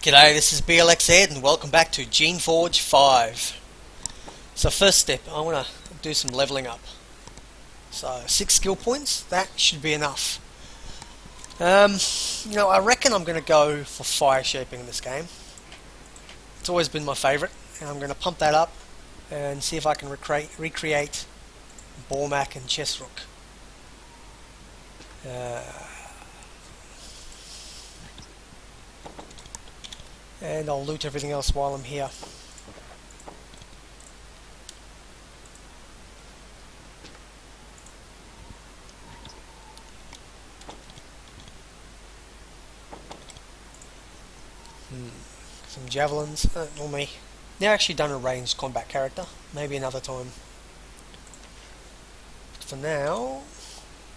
G'day, this is Blxz and welcome back to Geneforge 5. So first step, I want to do some leveling up. So 6 skill points, that should be enough. I reckon I'm going to go for fire shaping in this game. It's always been my favourite, and I'm going to pump that up and see if I can recreate Bormac and Chessrook. And I'll loot everything else while I'm here. Some javelins, not me. Never actually done a ranged combat character, maybe another time. But for now,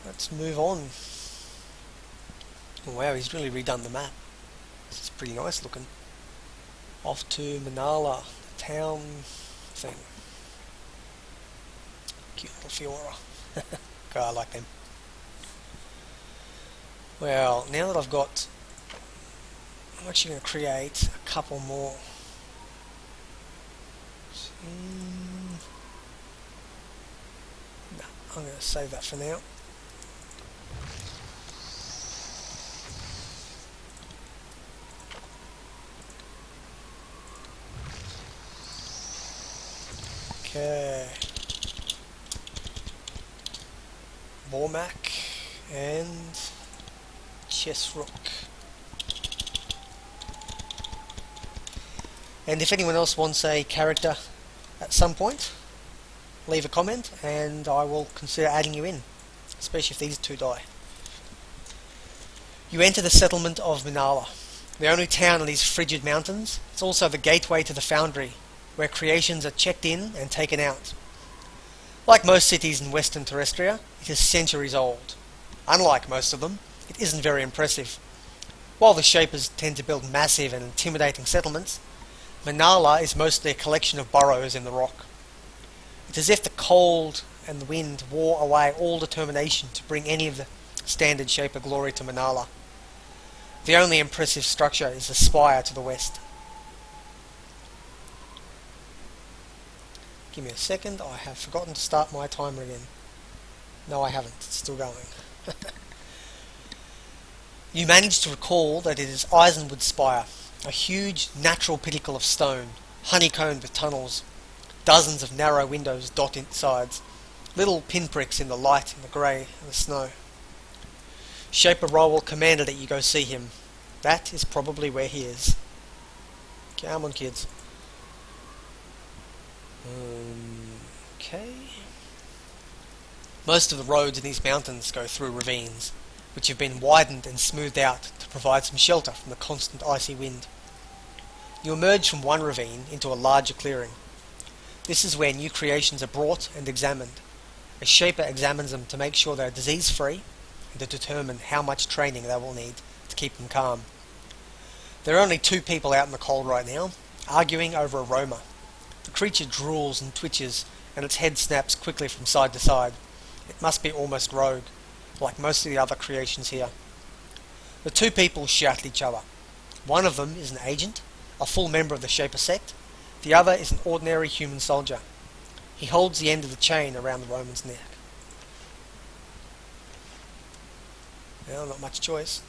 let's move on. Oh, wow, he's really redone the map. This is pretty nice looking. Off to Manala, the town thing. Cute little Fiora. God, I like them. Well, now that I'm actually going to create a couple more. No, I'm going to save that for now. Okay. Bormac and Chessrook. And if anyone else wants a character at some point, leave a comment and I will consider adding you in, especially if these two die. You enter the settlement of Manala, the only town in these frigid mountains. It's also the gateway to the foundry, where creations are checked in and taken out. Like most cities in Western Terrestria, it is centuries old. Unlike most of them, it isn't very impressive. While the Shapers tend to build massive and intimidating settlements, Manala is mostly a collection of burrows in the rock. It's as if the cold and the wind wore away all determination to bring any of the standard Shaper glory to Manala. The only impressive structure is the spire to the west. Give me a second, I have forgotten to start my timer again. No, I haven't, it's still going. You manage to recall that it is Eisenwood Spire, a huge natural pinnacle of stone, honeycombed with tunnels. Dozens of narrow windows dot its sides, little pinpricks in the light and the grey and the snow. Shaper Rawal commanded that you go see him. That is probably where he is. Come on, kids. Okay. Most of the roads in these mountains go through ravines, which have been widened and smoothed out to provide some shelter from the constant icy wind. You emerge from one ravine into a larger clearing. This is where new creations are brought and examined. A Shaper examines them to make sure they are disease-free and to determine how much training they will need to keep them calm. There are only 2 people out in the cold right now, arguing over a Roma. The creature drools and twitches, and its head snaps quickly from side to side. It must be almost rogue, like most of the other creations here. The 2 people shout at each other. One of them is an agent, a full member of the Shaper sect. The other is an ordinary human soldier. He holds the end of the chain around the Roman's neck. Well, not much choice.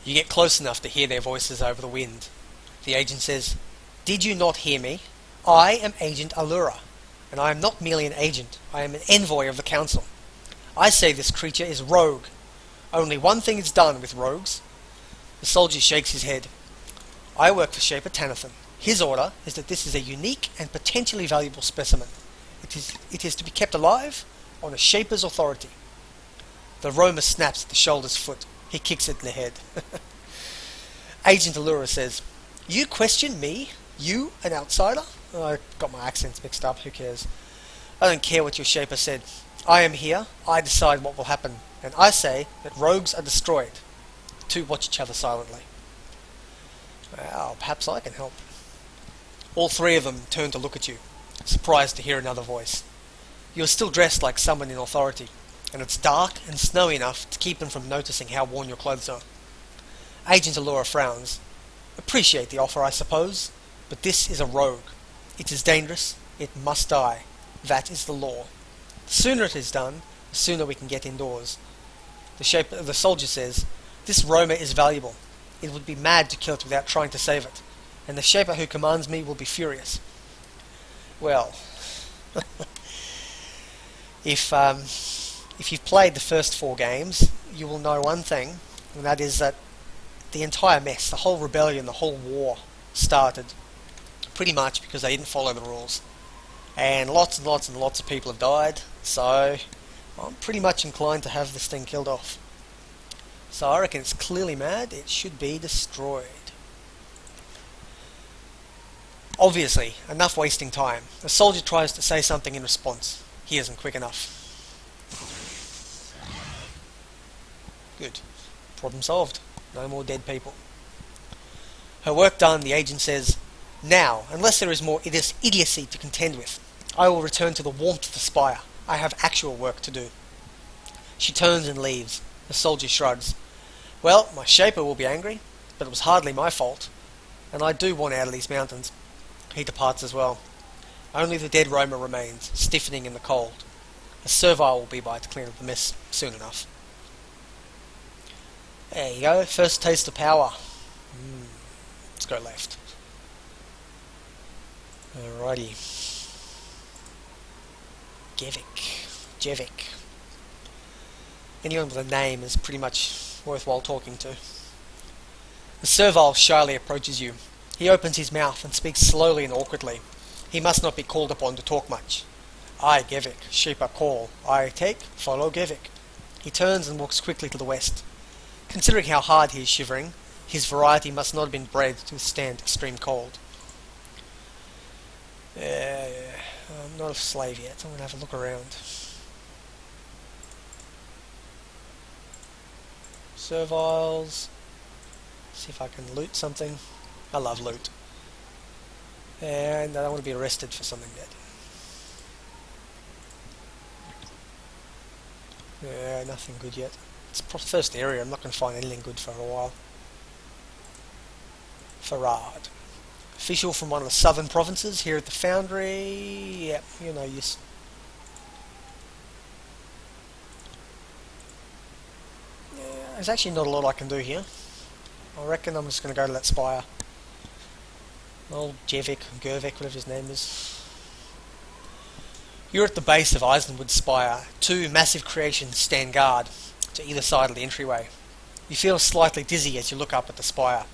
You get close enough to hear their voices over the wind. The agent says, "Did you not hear me? I am Agent Allura, and I am not merely an agent, I am an envoy of the council. I say this creature is rogue. Only one thing is done with rogues." The soldier shakes his head. "I work for Shaper Tanathan. His order is that this is a unique and potentially valuable specimen. It is to be kept alive on a Shaper's authority." The Roma snaps at the shoulder's foot. He kicks it in the head. Agent Allura says, "You question me? You, an outsider?" Oh, I got my accents mixed up, who cares? "I don't care what your Shaper said. I am here, I decide what will happen, and I say that rogues are destroyed." The 2 watch each other silently. Well, perhaps I can help. All 3 of them turn to look at you, surprised to hear another voice. You are still dressed like someone in authority, and it's dark and snowy enough to keep them from noticing how worn your clothes are. Agent Allura frowns. Appreciate the offer, I suppose, but this is a rogue. It is dangerous. It must die. That is the law. The sooner it is done, the sooner we can get indoors. The soldier says, this Roma is valuable. It would be mad to kill it without trying to save it, and the Shaper who commands me will be furious. Well, if you've played the first 4 games, you will know one thing, and that is that the entire mess, the whole rebellion, the whole war started pretty much because they didn't follow the rules. And lots and lots and lots of people have died, so I'm pretty much inclined to have this thing killed off. So I reckon it's clearly mad, it should be destroyed. Obviously, enough wasting time. A soldier tries to say something in response. He isn't quick enough. Good. Problem solved. No more dead people. Her work done, the agent says, now, unless there is more idiocy to contend with, I will return to the warmth of the spire. I have actual work to do. She turns and leaves. The soldier shrugs. Well, my Shaper will be angry, but it was hardly my fault, and I do want out of these mountains. He departs as well. Only the dead Roma remains, stiffening in the cold. A servile will be by to clean up the mess soon enough. There you go, first taste of power. Let's go left. Alrighty. Jevic. Anyone with a name is pretty much worthwhile talking to. The servile shyly approaches you. He opens his mouth and speaks slowly and awkwardly. He must not be called upon to talk much. I, Gevic, Shaper call. I take, follow Gevic. He turns and walks quickly to the west. Considering how hard he is shivering, his variety must not have been bred to withstand extreme cold. I'm not a slave yet. I'm going to have a look around. Serviles. See if I can loot something. I love loot. And I don't want to be arrested for something yet. Yeah, nothing good yet. It's the first area. I'm not going to find anything good for a while. Farad. Official from one of the southern provinces here at the foundry. Yep, you know, yes. Yeah, there's actually not a lot I can do here. I reckon I'm just going to go to that spire. Old Jevic, Gervik, whatever his name is. You're at the base of Eisenwood Spire. 2 massive creations stand guard to either side of the entryway. You feel slightly dizzy as you look up at the spire.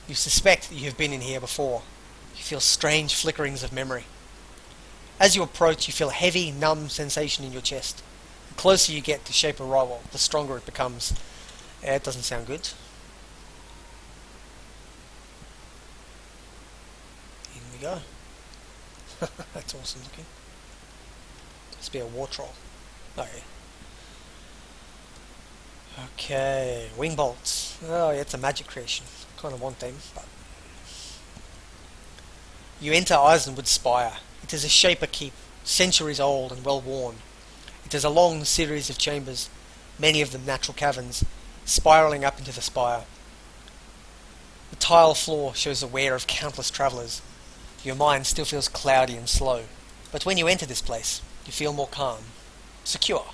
You suspect that you have been in here before. You feel strange flickerings of memory. As you approach, you feel a heavy, numb sensation in your chest. The closer you get to Shaper Rawal, the stronger it becomes. It doesn't sound good. In we go. That's awesome looking. Must be a war troll. Okay. Okay, wing bolts. Oh, yeah, it's a magic creation. I kind of want them, but... You enter Eisenwood Spire. It is a Shaper keep, centuries old and well worn. It is a long series of chambers, many of them natural caverns, spiralling up into the spire. The tile floor shows the wear of countless travellers. Your mind still feels cloudy and slow, but when you enter this place, you feel more calm, secure,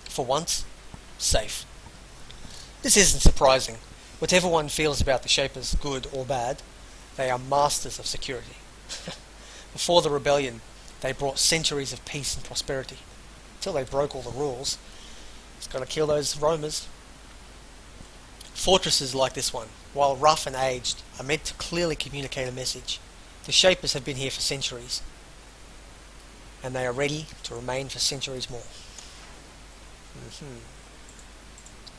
for once, safe. This isn't surprising. Whatever one feels about the Shapers, good or bad, they are masters of security. Before the rebellion, they brought centuries of peace and prosperity. Until they broke all the rules. It's got to kill those roamers. Fortresses like this one, while rough and aged, are meant to clearly communicate a message. The Shapers have been here for centuries, and they are ready to remain for centuries more.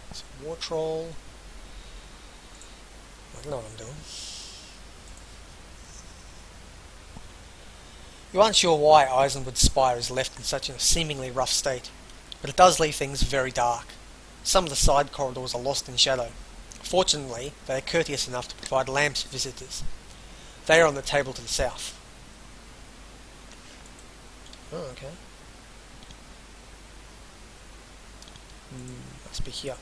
It's a war troll. I don't know what I'm doing. You aren't sure why Eisenwood Spire is left in such a seemingly rough state, but it does leave things very dark. Some of the side corridors are lost in shadow. Fortunately, they are courteous enough to provide lamps for visitors. They are on the table to the south. Oh, okay. Must be here.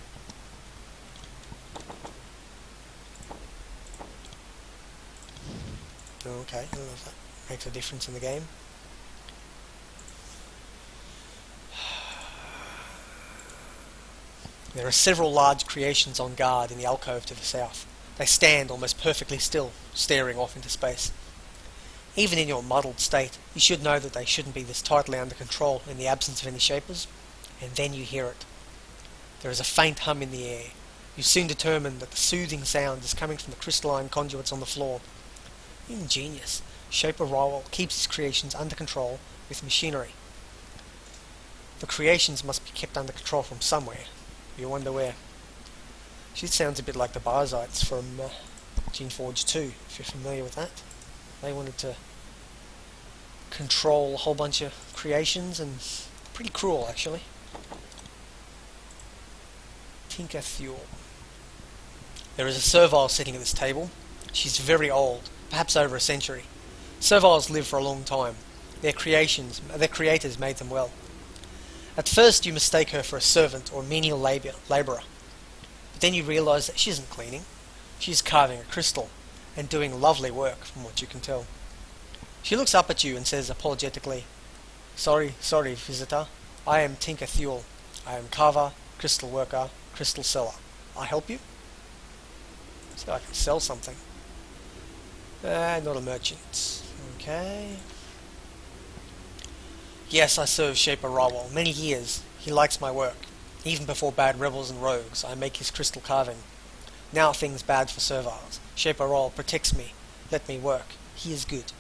Okay, I don't know if that makes a difference in the game. There are several large creations on guard in the alcove to the south. They stand almost perfectly still, staring off into space. Even in your muddled state, you should know that they shouldn't be this tightly under control in the absence of any shapers, and then you hear it. There is a faint hum in the air. You soon determine that the soothing sound is coming from the crystalline conduits on the floor. Ingenious. Shaper Rawal keeps his creations under control with machinery. The creations must be kept under control from somewhere. You wonder where. She sounds a bit like the Barzites from Geneforge 2, if you're familiar with that. They wanted to control a whole bunch of creations, and pretty cruel actually. Tinker Fuel. There is a servile sitting at this table. She's very old, perhaps over a century. Serviles live for a long time. Their creators made them well. At first you mistake her for a servant or menial labourer, but then you realise that she isn't cleaning. She's carving a crystal, and doing lovely work from what you can tell. She looks up at you and says apologetically, Sorry, visitor. I am Tinker Fuel. I am carver, crystal worker, crystal seller. I help you? So I can sell something. Not a merchant. Okay. Yes, I serve Shaper Rawal many years. He likes my work. Even before bad rebels and rogues, I make his crystal carving. Now things bad for serviles. Shaper Rawal protects me. Let me work. He is good.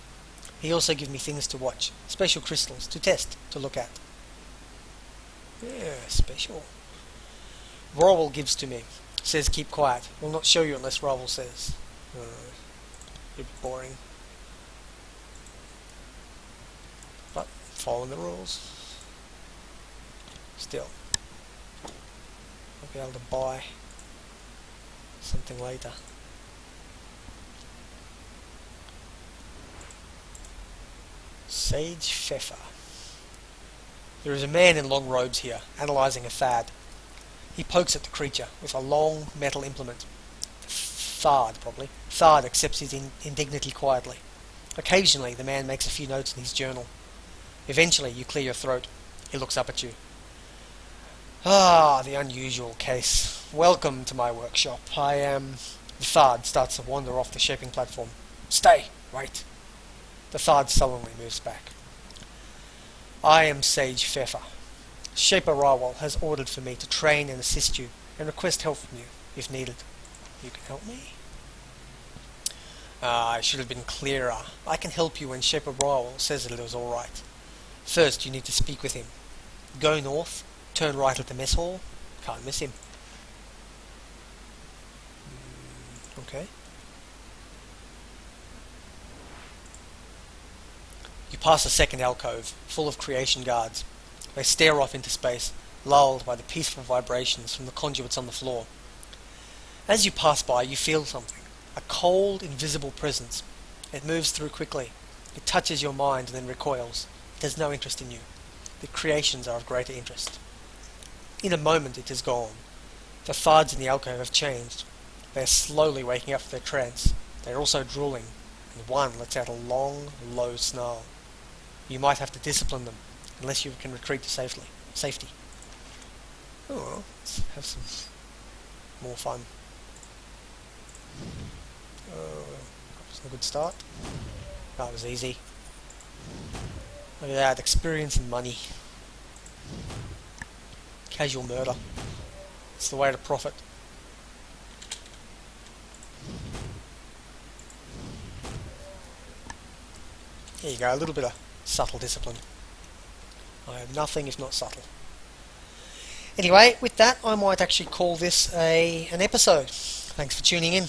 He also gives me things to watch. Special crystals to test, to look at. Yeah, special. Rawal gives to me. Says keep quiet. Will not show you unless Rawal says. A bit boring. But following the rules. Still. I'll be able to buy something later. Sage Pfeffer. There is a man in long robes here, analysing a fad. He pokes at the creature with a long metal implement. Thard, probably. Thard accepts his indignity quietly. Occasionally, the man makes a few notes in his journal. Eventually, you clear your throat. He looks up at you. Ah, the unusual case. Welcome to my workshop. I am... The Thard starts to wander off the shaping platform. Stay! Wait! The Thard sullenly moves back. I am Sage Pfeffer. Shaper Rawal has ordered for me to train and assist you, and request help from you, if needed. You can help me? I should have been clearer. I can help you when Shaper Rawal says that it was alright. First, you need to speak with him. Go north, turn right at the mess hall. Can't miss him. Okay. You pass a second alcove, full of creation guards. They stare off into space, lulled by the peaceful vibrations from the conduits on the floor. As you pass by, you feel something. A cold, invisible presence. It moves through quickly. It touches your mind and then recoils. It has no interest in you. The creations are of greater interest. In a moment it is gone. The Thards in the alcove have changed. They are slowly waking up from their trance. They are also drooling, and one lets out a long, low snarl. You might have to discipline them, unless you can retreat to safety. Oh well, let's have some more fun. That was a good start. That was easy. Look at that, experience and money. Casual murder. It's the way to profit. There you go, a little bit of subtle discipline. I have nothing if not subtle. Anyway, with that, I might actually call this an episode. Thanks for tuning in.